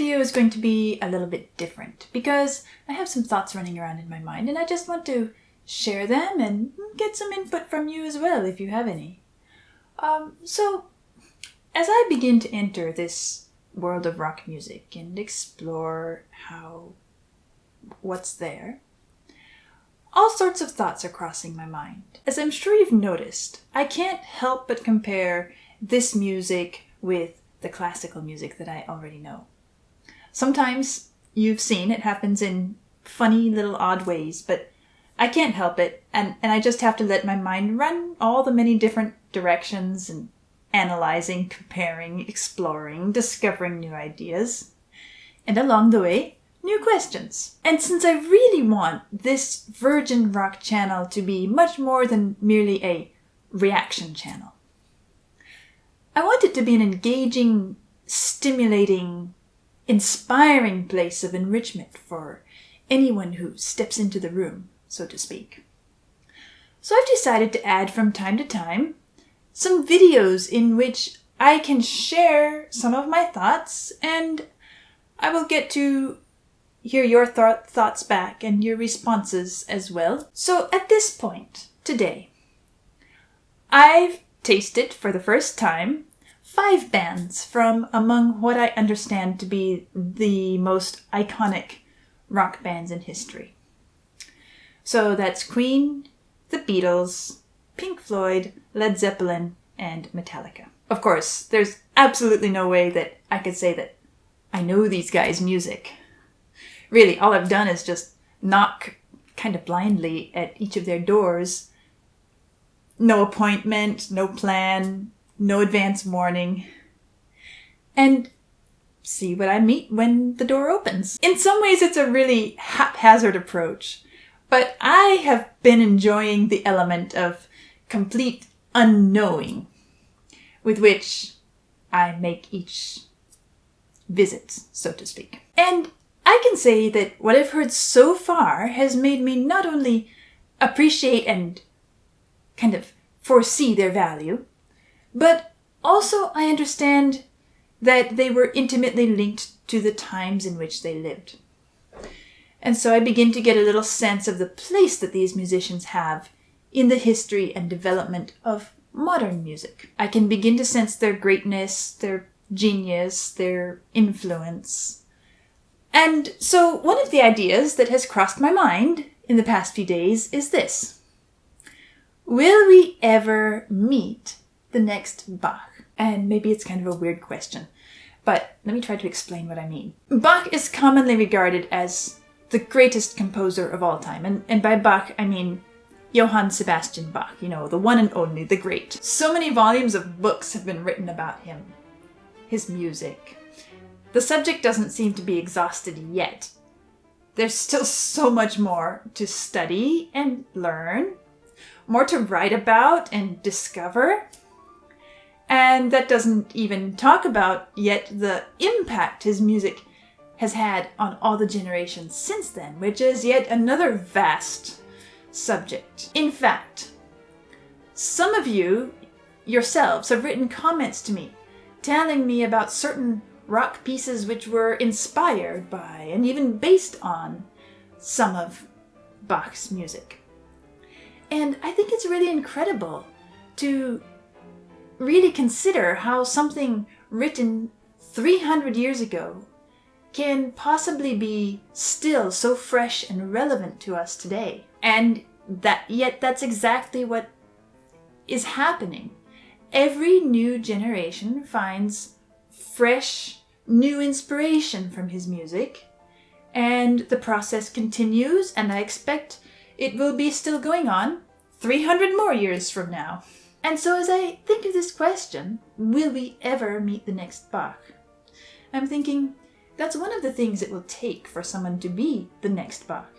video is going to be a little bit different because I have some thoughts running around in my mind and I just want to share them and get some input from you as well if you have any. So as I begin to enter this world of rock music and explore what's there, all sorts of thoughts are crossing my mind. As I'm sure you've noticed, I can't help but compare this music with the classical music that I already know. Sometimes you've seen it happens in funny little odd ways, but I can't help it, and I just have to let my mind run all the many different directions and analyzing, comparing, exploring, discovering new ideas, and along the way, new questions. And since I really want this Virgin Rock channel to be much more than merely a reaction channel, I want it to be an engaging, stimulating, inspiring place of enrichment for anyone who steps into the room, so to speak. So I've decided to add from time to time some videos in which I can share some of my thoughts, and I will get to hear your thoughts back and your responses as well. So at this point, today, I've tasted for the first time 5 bands from among what I understand to be the most iconic rock bands in history. So that's Queen, the Beatles, Pink Floyd, Led Zeppelin, and Metallica. Of course, there's absolutely no way that I could say that I know these guys' music. Really, all I've done is just knock kind of blindly at each of their doors. No appointment, no plan, no advance warning. And see what I meet when the door opens. In some ways, it's a really haphazard approach, but I have been enjoying the element of complete unknowing with which I make each visit, so to speak. And I can say that what I've heard so far has made me not only appreciate and kind of foresee their value, but also I understand that they were intimately linked to the times in which they lived. And so I begin to get a little sense of the place that these musicians have in the history and development of modern music. I can begin to sense their greatness, their genius, their influence. And so one of the ideas that has crossed my mind in the past few days is this. Will we ever meet the next Bach? And maybe it's kind of a weird question, but let me try to explain what I mean. Bach is commonly regarded as the greatest composer of all time. And by Bach, I mean Johann Sebastian Bach, the one and only, the great. So many volumes of books have been written about him, his music. The subject doesn't seem to be exhausted yet. There's still so much more to study and learn, more to write about and discover. And that doesn't even talk about yet the impact his music has had on all the generations since then, which is yet another vast subject. In fact, some of you yourselves have written comments to me telling me about certain rock pieces which were inspired by and even based on some of Bach's music. And I think it's really incredible to really consider how something written 300 years ago can possibly be still so fresh and relevant to us today. And yet that's exactly what is happening. Every new generation finds fresh, new inspiration from his music, and the process continues, and I expect it will be still going on 300 more years from now. And so as I think of this question, will we ever meet the next Bach? I'm thinking that's one of the things it will take for someone to be the next Bach.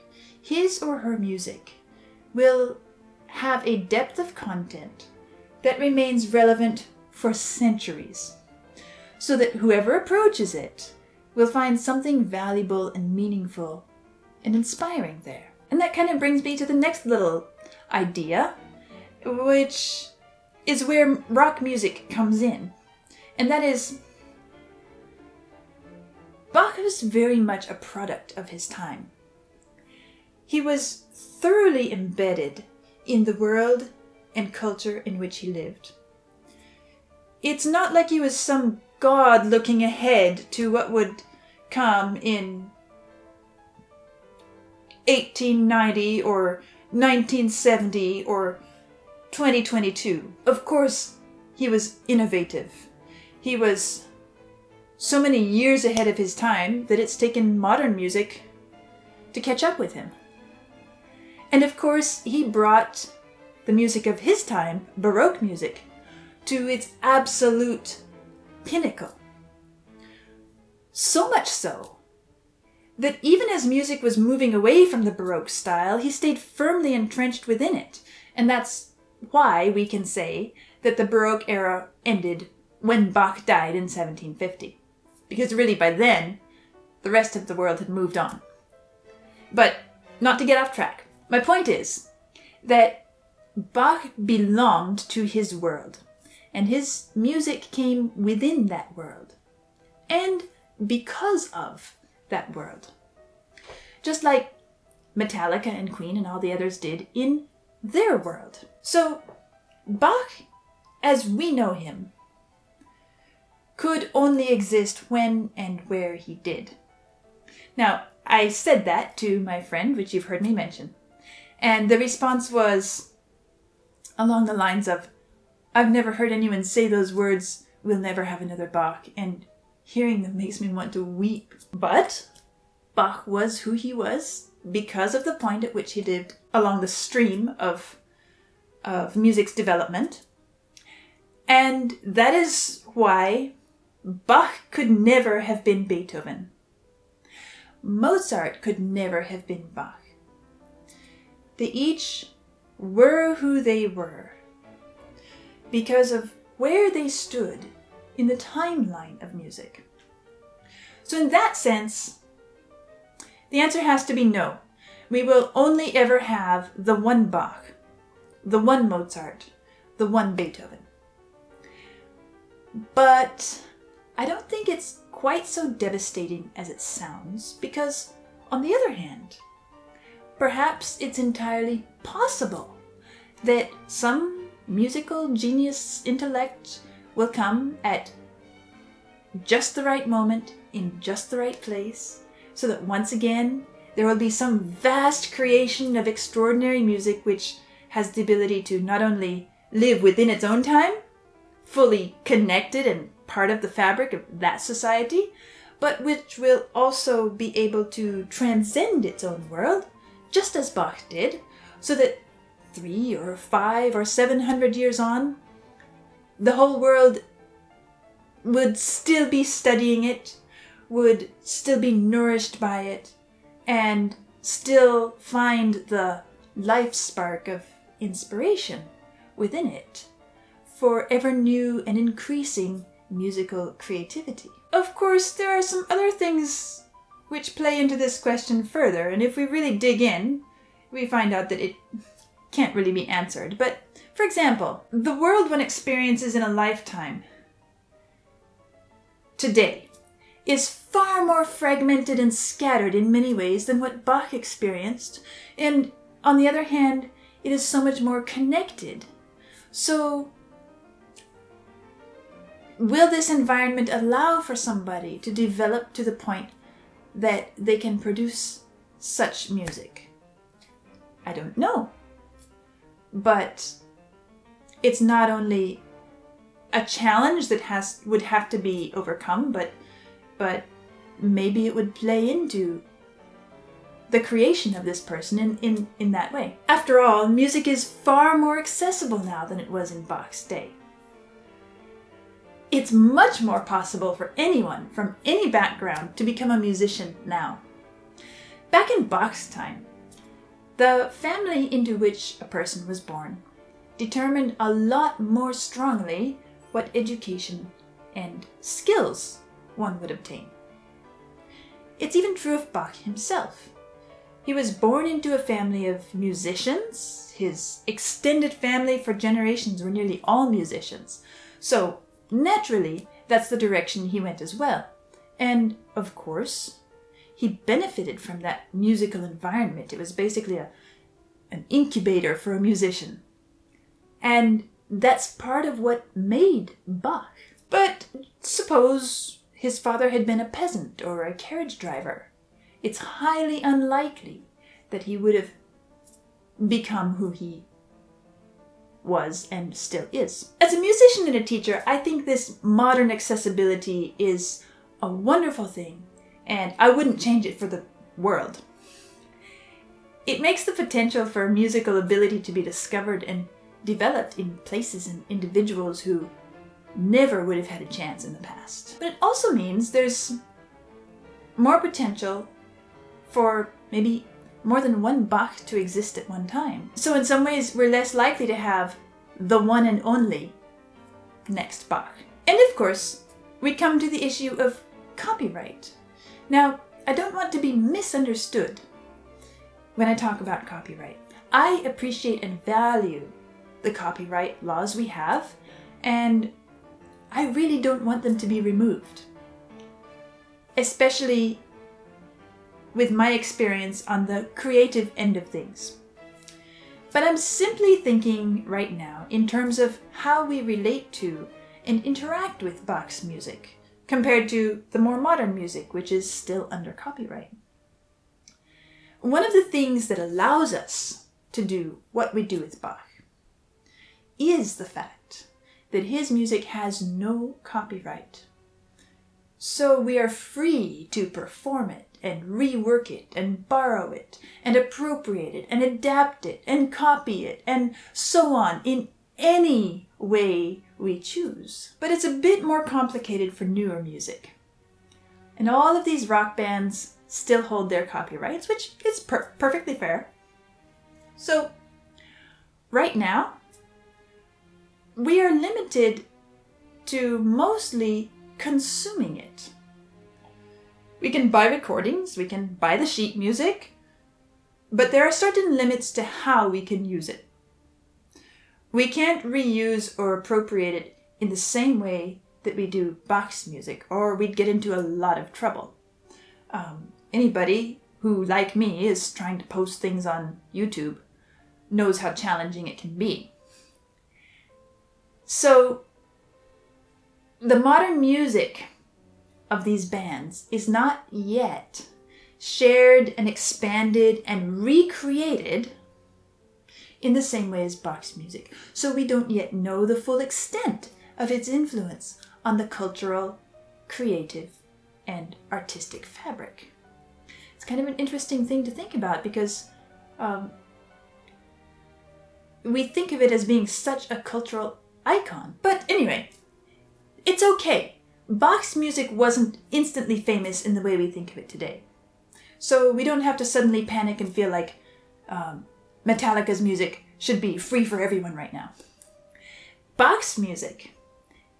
His or her music will have a depth of content that remains relevant for centuries, so that whoever approaches it will find something valuable and meaningful and inspiring there. And that kind of brings me to the next little idea, which is where rock music comes in. And that is, Bach was very much a product of his time. He was thoroughly embedded in the world and culture in which he lived. It's not like he was some god looking ahead to what would come in 1890 or 1970 or 2022. Of course, he was innovative. He was so many years ahead of his time that it's taken modern music to catch up with him. And of course, he brought the music of his time, Baroque music, to its absolute pinnacle. So much so that even as music was moving away from the Baroque style, he stayed firmly entrenched within it. And that's why we can say that the Baroque era ended when Bach died in 1750. Because really by then, the rest of the world had moved on. But not to get off track. My point is that Bach belonged to his world, and his music came within that world, and because of that world. Just like Metallica and Queen and all the others did in their world. So Bach, as we know him, could only exist when and where he did. Now, I said that to my friend, which you've heard me mention, and the response was along the lines of, I've never heard anyone say those words, we'll never have another Bach, and hearing them makes me want to weep. But Bach was who he was because of the point at which he lived along the stream of music's development. And that is why Bach could never have been Beethoven. Mozart could never have been Bach. They each were who they were because of where they stood in the timeline of music. So in that sense, the answer has to be no. We will only ever have the one Bach, the one Mozart, the one Beethoven. But I don't think it's quite so devastating as it sounds, because on the other hand, perhaps it's entirely possible that some musical genius intellect will come at just the right moment, in just the right place, so that once again there will be some vast creation of extraordinary music which has the ability to not only live within its own time, fully connected and part of the fabric of that society, but which will also be able to transcend its own world, just as Bach did, so that 3 or 5 or 700 years on, the whole world would still be studying it, would still be nourished by it, and still find the life spark of inspiration within it for ever new and increasing musical creativity. Of course, there are some other things which play into this question further, and if we really dig in, we find out that it can't really be answered. But, for example, the world one experiences in a lifetime today is far more fragmented and scattered in many ways than what Bach experienced, and on the other hand, it is so much more connected. So, will this environment allow for somebody to develop to the point that they can produce such music? I don't know. But it's not only a challenge that would have to be overcome, but maybe it would play into the creation of this person in that way. After all, music is far more accessible now than it was in Bach's day. It's much more possible for anyone from any background to become a musician now. Back in Bach's time, the family into which a person was born determined a lot more strongly what education and skills one would obtain. It's even true of Bach himself. He was born into a family of musicians. His extended family for generations were nearly all musicians. So, naturally, that's the direction he went as well. And, of course, he benefited from that musical environment. It was basically an incubator for a musician. And that's part of what made Bach. But suppose his father had been a peasant or a carriage driver. It's highly unlikely that he would have become who he was and still is. As a musician and a teacher, I think this modern accessibility is a wonderful thing, and I wouldn't change it for the world. It makes the potential for musical ability to be discovered and developed in places and individuals who never would have had a chance in the past. But it also means there's more potential for maybe more than one Bach to exist at one time. So in some ways, we're less likely to have the one and only next Bach. And of course, we come to the issue of copyright. Now, I don't want to be misunderstood when I talk about copyright. I appreciate and value the copyright laws we have, and I really don't want them to be removed. Especially with my experience on the creative end of things. But I'm simply thinking right now in terms of how we relate to and interact with Bach's music compared to the more modern music, which is still under copyright. One of the things that allows us to do what we do with Bach is the fact that his music has no copyright. So we are free to perform it and rework it and borrow it and appropriate it and adapt it and copy it and so on in any way we choose. But it's a bit more complicated for newer music. And all of these rock bands still hold their copyrights, which is perfectly fair. So right now, we are limited to mostly consuming it. We can buy recordings, we can buy the sheet music, but there are certain limits to how we can use it. We can't reuse or appropriate it in the same way that we do Bach's music, or we'd get into a lot of trouble. Anybody who, like me, is trying to post things on YouTube knows how challenging it can be. So, the modern music of these bands is not yet shared and expanded and recreated in the same way as Bach's music. So we don't yet know the full extent of its influence on the cultural, creative, and artistic fabric. It's kind of an interesting thing to think about because we think of it as being such a cultural icon. But anyway, it's okay. Bach's music wasn't instantly famous in the way we think of it today. So we don't have to suddenly panic and feel like Metallica's music should be free for everyone right now. Bach's music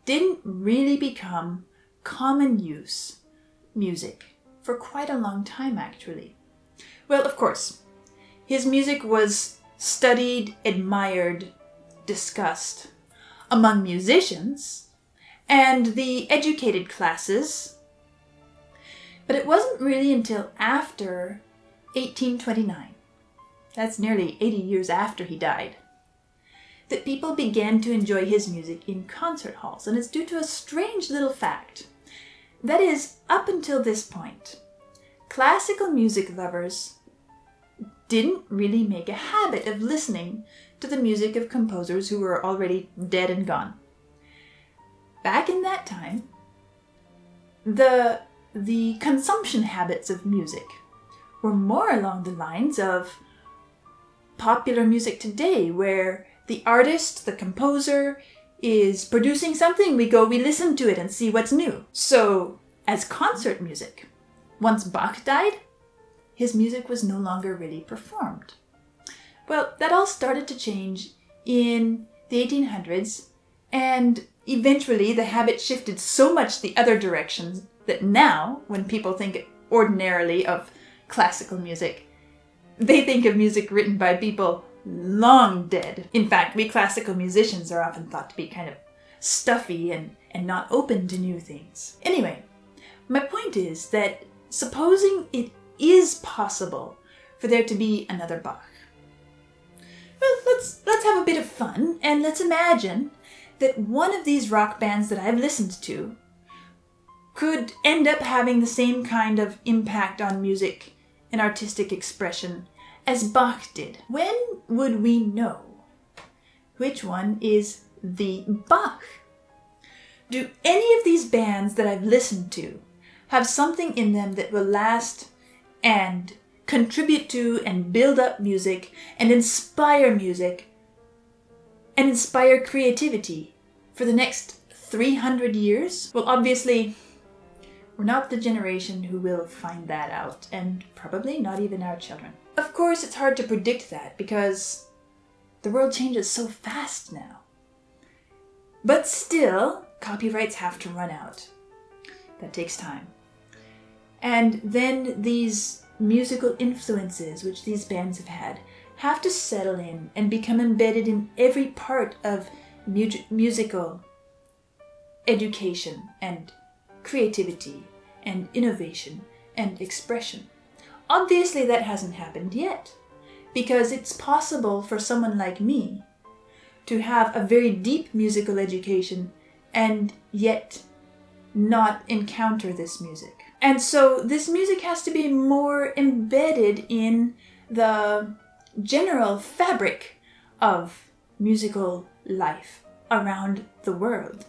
didn't really become common use music for quite a long time, actually. Well, of course, his music was studied, admired, discussed among musicians and the educated classes, but it wasn't really until after 1829, that's nearly 80 years after he died, that people began to enjoy his music in concert halls, and it's due to a strange little fact. That is, up until this point, classical music lovers didn't really make a habit of listening to the music of composers who were already dead and gone. Back in that time, the consumption habits of music were more along the lines of popular music today, where the artist, the composer, is producing something, we listen to it and see what's new. So, as concert music, once Bach died, his music was no longer really performed. Well, that all started to change in the 1800s, and eventually the habit shifted so much the other directions that now, when people think ordinarily of classical music, they think of music written by people long dead. In fact, we classical musicians are often thought to be kind of stuffy and not open to new things. Anyway, My point is that supposing it is possible for there to be another Bach, well, let's have a bit of fun and let's imagine that one of these rock bands that I've listened to could end up having the same kind of impact on music and artistic expression as Bach did. When would we know which one is the Bach? Do any of these bands that I've listened to have something in them that will last and contribute to and build up music and inspire creativity for the next 300 years? Well, obviously, we're not the generation who will find that out, and probably not even our children. Of course, it's hard to predict that because the world changes so fast now. But still, copyrights have to run out. That takes time. And then these musical influences which these bands have to settle in and become embedded in every part of musical education and creativity and innovation and expression. Obviously that hasn't happened yet, because it's possible for someone like me to have a very deep musical education and yet not encounter this music. And so this music has to be more embedded in the general fabric of musical life around the world.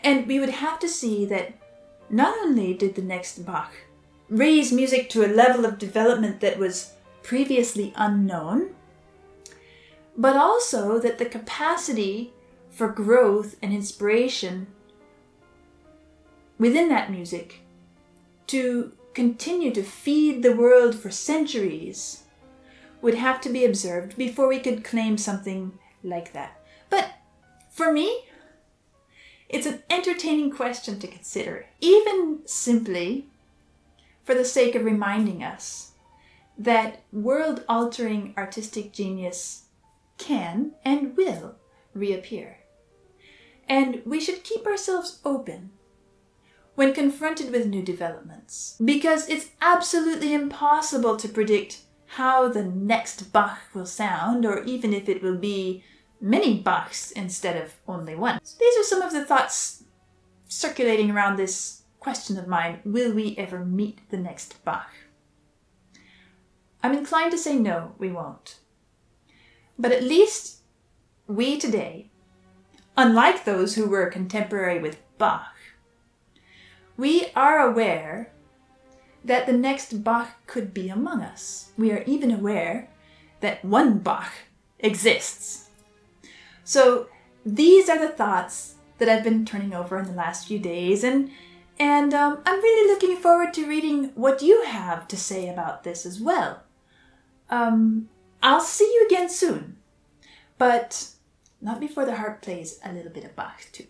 And we would have to see that not only did the next Bach raise music to a level of development that was previously unknown, but also that the capacity for growth and inspiration within that music to continue to feed the world for centuries would have to be observed before we could claim something like that. But for me, it's an entertaining question to consider, even simply for the sake of reminding us that world-altering artistic genius can and will reappear. And we should keep ourselves open when confronted with new developments, because it's absolutely impossible to predict how the next Bach will sound, or even if it will be many Bachs instead of only one. So these are some of the thoughts circulating around this question of mine: will we ever meet the next Bach? I'm inclined to say no, we won't. But at least we today, unlike those who were contemporary with Bach, we are aware that the next Bach could be among us. We are even aware that one Bach exists. So these are the thoughts that I've been turning over in the last few days, and I'm really looking forward to reading what you have to say about this as well. I'll see you again soon, but not before the harp plays a little bit of Bach too.